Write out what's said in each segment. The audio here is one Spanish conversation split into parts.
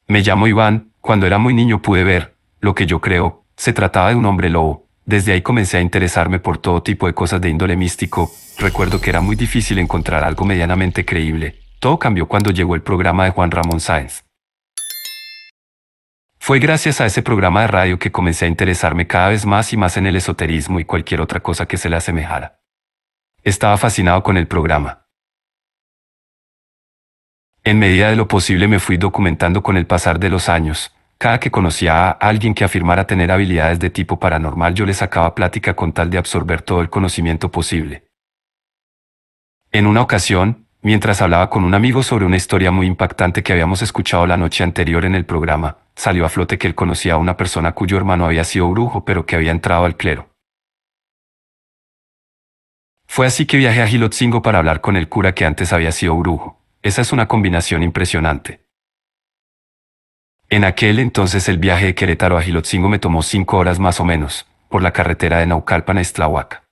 Me llamo Iván. Cuando era muy niño pude ver, lo que yo creo, se trataba de un hombre lobo. Desde ahí comencé a interesarme por todo tipo de cosas de índole místico. Recuerdo que era muy difícil encontrar algo medianamente creíble. Todo cambió cuando llegó el programa de Juan Ramón Sáenz. Fue gracias a ese programa de radio que comencé a interesarme cada vez más y más en el esoterismo y cualquier otra cosa que se le asemejara. Estaba fascinado con el programa. En medida de lo posible me fui documentando con el pasar de los años. Cada que conocía a alguien que afirmara tener habilidades de tipo paranormal yo le sacaba plática con tal de absorber todo el conocimiento posible. En una ocasión, mientras hablaba con un amigo sobre una historia muy impactante que habíamos escuchado la noche anterior en el programa, salió a flote que él conocía a una persona cuyo hermano había sido brujo pero que había entrado al clero. Fue así que viajé a Gilotzingo para hablar con el cura que antes había sido brujo. Esa es una combinación impresionante. En aquel entonces el viaje de Querétaro a Gilotzingo me tomó 5 horas más o menos, por la carretera de Naucalpan a Iztlahuaca.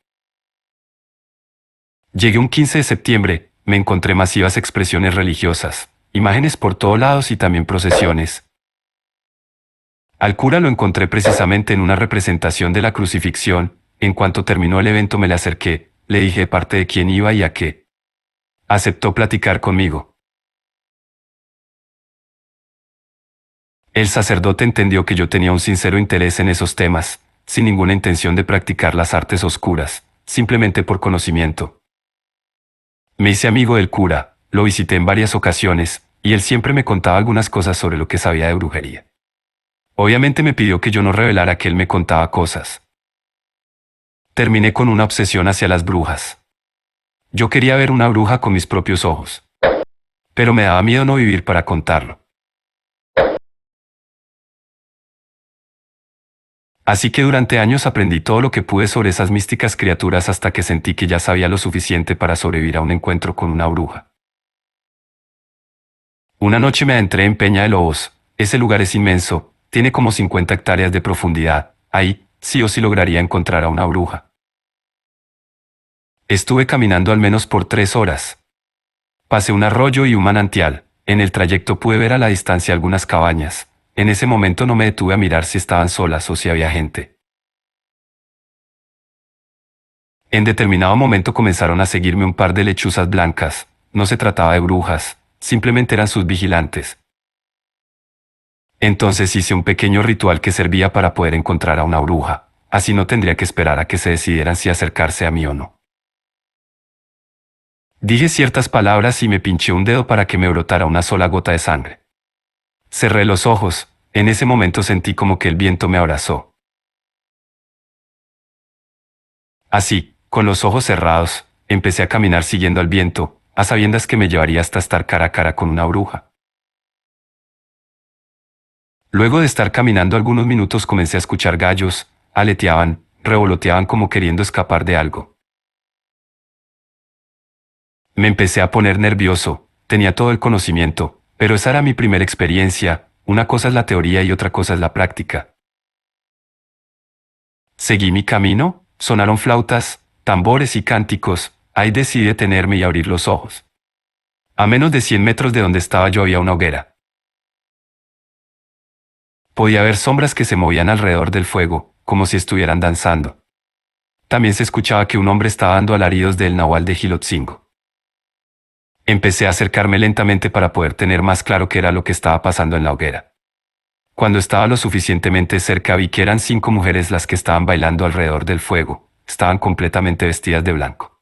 Llegué un 15 de septiembre, me encontré masivas expresiones religiosas, imágenes por todos lados y también procesiones. Al cura lo encontré precisamente en una representación de la crucifixión. En cuanto terminó el evento me le acerqué, le dije de parte de quién iba y a qué. Aceptó platicar conmigo. El sacerdote entendió que yo tenía un sincero interés en esos temas, sin ninguna intención de practicar las artes oscuras, simplemente por conocimiento. Me hice amigo del cura, lo visité en varias ocasiones, y él siempre me contaba algunas cosas sobre lo que sabía de brujería. Obviamente me pidió que yo no revelara que él me contaba cosas. Terminé con una obsesión hacia las brujas. Yo quería ver una bruja con mis propios ojos. Pero me daba miedo no vivir para contarlo. Así que durante años aprendí todo lo que pude sobre esas místicas criaturas hasta que sentí que ya sabía lo suficiente para sobrevivir a un encuentro con una bruja. Una noche me adentré en Peña de Lobos. Ese lugar es inmenso, tiene como 50 hectáreas de profundidad. Ahí, sí o sí lograría encontrar a una bruja. Estuve caminando al menos por 3 horas. Pasé un arroyo y un manantial. En el trayecto pude ver a la distancia algunas cabañas. En ese momento no me detuve a mirar si estaban solas o si había gente. En determinado momento comenzaron a seguirme un par de lechuzas blancas. No se trataba de brujas, simplemente eran sus vigilantes. Entonces hice un pequeño ritual que servía para poder encontrar a una bruja. Así no tendría que esperar a que se decidieran si acercarse a mí o no. Dije ciertas palabras y me pinché un dedo para que me brotara una sola gota de sangre. Cerré los ojos. En ese momento sentí como que el viento me abrazó. Así, con los ojos cerrados, empecé a caminar siguiendo al viento, a sabiendas que me llevaría hasta estar cara a cara con una bruja. Luego de estar caminando algunos minutos comencé a escuchar gallos, aleteaban, revoloteaban como queriendo escapar de algo. Me empecé a poner nervioso, tenía todo el conocimiento, pero esa era mi primera experiencia. Una cosa es la teoría y otra cosa es la práctica. Seguí mi camino, sonaron flautas, tambores y cánticos. Ahí decidí detenerme y abrir los ojos. A menos de 100 metros de donde estaba yo había una hoguera. Podía ver sombras que se movían alrededor del fuego, como si estuvieran danzando. También se escuchaba que un hombre estaba dando alaridos del nahual de Gilotzingo. Empecé a acercarme lentamente para poder tener más claro qué era lo que estaba pasando en la hoguera. Cuando estaba lo suficientemente cerca vi que eran 5 mujeres las que estaban bailando alrededor del fuego. Estaban completamente vestidas de blanco.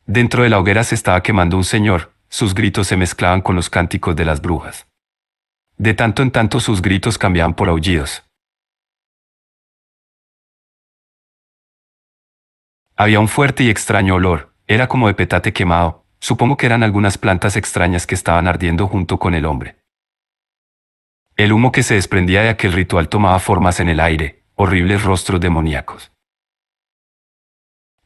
Dentro de la hoguera se estaba quemando un señor. Sus gritos se mezclaban con los cánticos de las brujas. De tanto en tanto sus gritos cambiaban por aullidos. Había un fuerte y extraño olor. Era como de petate quemado. Supongo que eran algunas plantas extrañas que estaban ardiendo junto con el hombre. El humo que se desprendía de aquel ritual tomaba formas en el aire, horribles rostros demoníacos.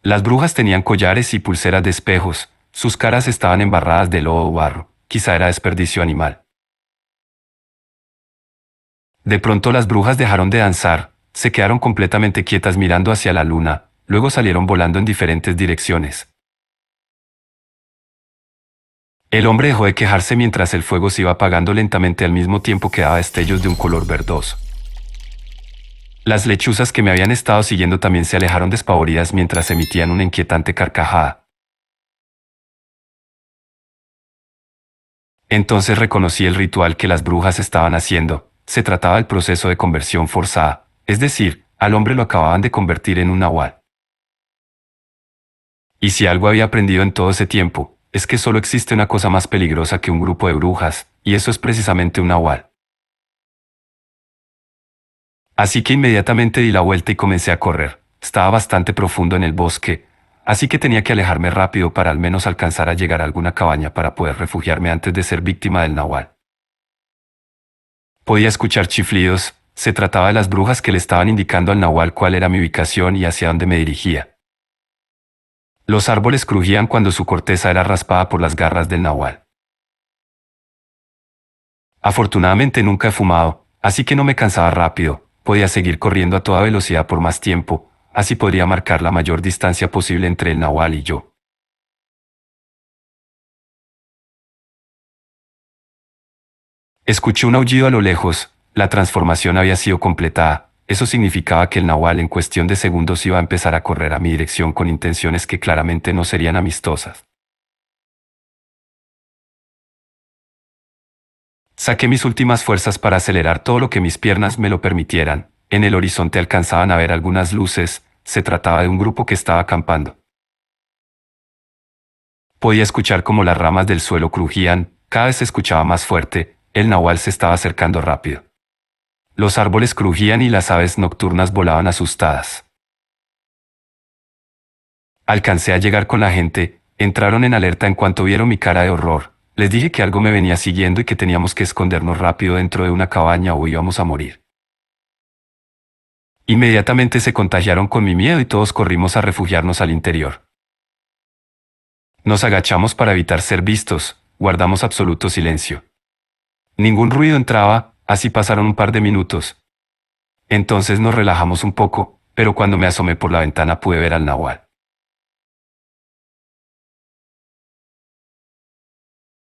Las brujas tenían collares y pulseras de espejos, sus caras estaban embarradas de lodo o barro, quizá era desperdicio animal. De pronto las brujas dejaron de danzar, se quedaron completamente quietas mirando hacia la luna, luego salieron volando en diferentes direcciones. El hombre dejó de quejarse mientras el fuego se iba apagando lentamente al mismo tiempo que daba destellos de un color verdoso. Las lechuzas que me habían estado siguiendo también se alejaron despavoridas mientras emitían una inquietante carcajada. Entonces reconocí el ritual que las brujas estaban haciendo. Se trataba del proceso de conversión forzada, es decir, al hombre lo acababan de convertir en un nahual. Y si algo había aprendido en todo ese tiempo, es que solo existe una cosa más peligrosa que un grupo de brujas, y eso es precisamente un nahual. Así que inmediatamente di la vuelta y comencé a correr. Estaba bastante profundo en el bosque, así que tenía que alejarme rápido para al menos alcanzar a llegar a alguna cabaña para poder refugiarme antes de ser víctima del nahual. Podía escuchar chiflidos, se trataba de las brujas que le estaban indicando al nahual cuál era mi ubicación y hacia dónde me dirigía. Los árboles crujían cuando su corteza era raspada por las garras del nahual. Afortunadamente nunca he fumado, así que no me cansaba rápido, podía seguir corriendo a toda velocidad por más tiempo, así podría marcar la mayor distancia posible entre el nahual y yo. Escuché un aullido a lo lejos, la transformación había sido completada, eso significaba que el nahual en cuestión de segundos iba a empezar a correr a mi dirección con intenciones que claramente no serían amistosas. Saqué mis últimas fuerzas para acelerar todo lo que mis piernas me lo permitieran. En el horizonte alcanzaban a ver algunas luces, se trataba de un grupo que estaba acampando. Podía escuchar cómo las ramas del suelo crujían, cada vez se escuchaba más fuerte, el nahual se estaba acercando rápido. Los árboles crujían y las aves nocturnas volaban asustadas. Alcancé a llegar con la gente, entraron en alerta en cuanto vieron mi cara de horror. Les dije que algo me venía siguiendo y que teníamos que escondernos rápido dentro de una cabaña o íbamos a morir. Inmediatamente se contagiaron con mi miedo y todos corrimos a refugiarnos al interior. Nos agachamos para evitar ser vistos, guardamos absoluto silencio. Ningún ruido entraba, así pasaron un par de minutos. Entonces nos relajamos un poco, pero cuando me asomé por la ventana pude ver al nahual.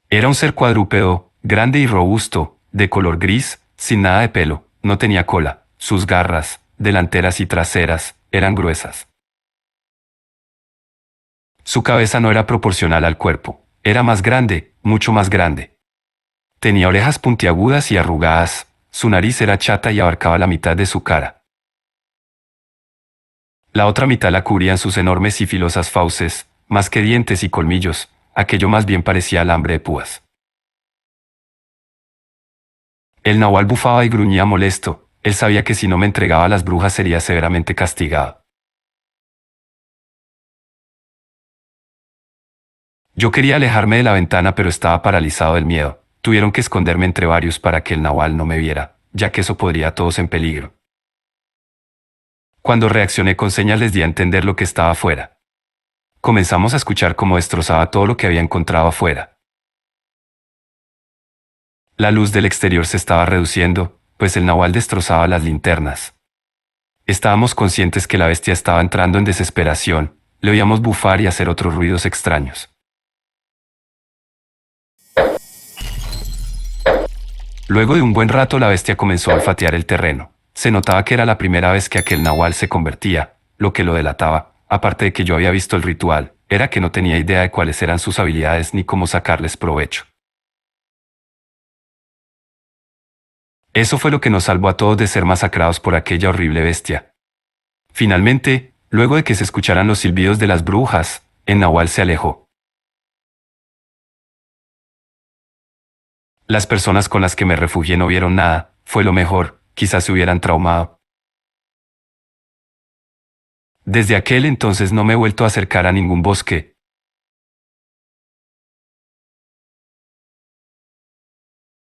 Era un ser cuadrúpedo, grande y robusto, de color gris, sin nada de pelo, no tenía cola, sus garras, delanteras y traseras, eran gruesas. Su cabeza no era proporcional al cuerpo, era más grande, mucho más grande. Tenía orejas puntiagudas y arrugadas, su nariz era chata y abarcaba la mitad de su cara. La otra mitad la cubrían sus enormes y filosas fauces, más que dientes y colmillos, aquello más bien parecía alambre de púas. El nahual bufaba y gruñía molesto, él sabía que si no me entregaba a las brujas sería severamente castigado. Yo quería alejarme de la ventana pero estaba paralizado del miedo. Tuvieron que esconderme entre varios para que el nahual no me viera, ya que eso podría a todos en peligro. Cuando reaccioné con señas les di a entender lo que estaba afuera. Comenzamos a escuchar cómo destrozaba todo lo que había encontrado afuera. La luz del exterior se estaba reduciendo, pues el nahual destrozaba las linternas. Estábamos conscientes que la bestia estaba entrando en desesperación, le oíamos bufar y hacer otros ruidos extraños. Luego de un buen rato la bestia comenzó a olfatear el terreno. Se notaba que era la primera vez que aquel nahual se convertía, lo que lo delataba, aparte de que yo había visto el ritual, era que no tenía idea de cuáles eran sus habilidades ni cómo sacarles provecho. Eso fue lo que nos salvó a todos de ser masacrados por aquella horrible bestia. Finalmente, luego de que se escucharan los silbidos de las brujas, el nahual se alejó. Las personas con las que me refugié no vieron nada, fue lo mejor, quizás se hubieran traumado. Desde aquel entonces no me he vuelto a acercar a ningún bosque,